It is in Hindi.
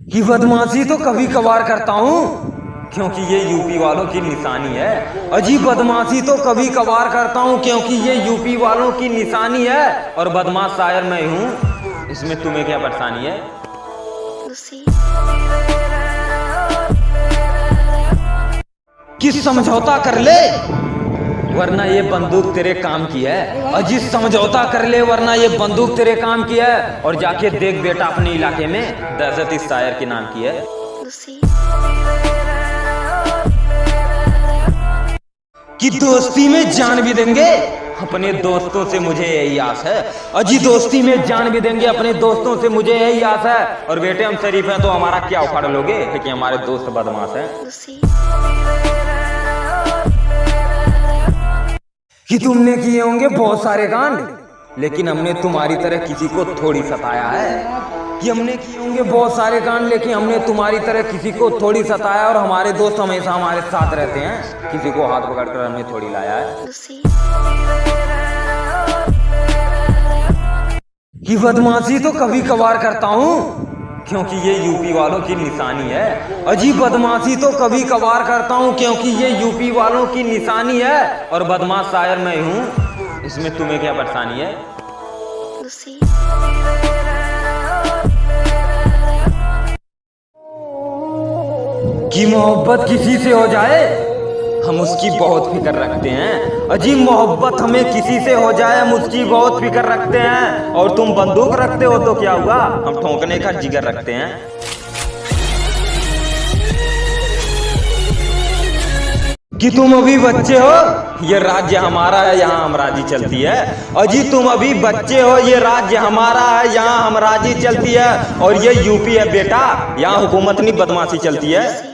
कि बदमाशी तो कभी कभार करता हूँ क्योंकि ये यूपी वालों की निशानी है। अजीब बदमाशी तो कभी कभार करता हूँ क्योंकि ये यूपी वालों की निशानी है। और बदमाश शायर मैं हूँ, इसमें तुम्हें क्या परेशानी है? कि समझौता कर ले वरना ये बंदूक तेरे काम की है। अजीब समझौता कर ले वरना ये बंदूक तेरे काम की है। और जाके देख बेटा अपने इलाके में दहशत इस शायर के नाम की है। कि दोस्ती में जान भी देंगे अपने दोस्तों से, मुझे यही आस है। अजी दोस्ती में जान भी देंगे अपने दोस्तों से, मुझे यही आस है। और बेटे हम शरीफ हैं तो हमारा क्या उखाड़ लोगे कि हमारे दोस्त बदमाश हैं? कि तुमने किए होंगे बहुत सारे कांड, लेकिन हमने तुम्हारी तरह किसी को थोड़ी सताया है। कि हमने किए होंगे बहुत सारे कांड, लेकिन हमने तुम्हारी तरह किसी को थोड़ी सताया। और हमारे दोस्त हमेशा हमारे साथ रहते हैं, किसी को हाथ पकड़कर हमने थोड़ी लाया है। कि बदमाशी तो कभी कभार करता हूँ क्योंकि ये यूपी वालों की निशानी है। अजीब बदमाशी तो कभी कभार करता हूँ क्योंकि ये यूपी वालों की निशानी है। और बदमाश शायर मैं हूँ, इसमें तुम्हें क्या परेशानी है? कि मोहब्बत किसी से हो जाए हम उसकी बहुत फिक्र रखते हैं। अजीब मोहब्बत हमें किसी से हो जाए हम उसकी बहुत फिक्र रखते हैं। और तुम बंदूक रखते हो तो क्या हुआ, हम ठोंकने का जिगर रखते हैं। कि तुम अभी बच्चे हो, ये राज्य हमारा है, यहाँ हम राजी चलती है। अजी तुम अभी बच्चे हो, ये राज्य हमारा है, यहाँ हम राजी चलती है। और ये यूपी है बेटा, यहाँ हुकूमत नहीं बदमाशी चलती है।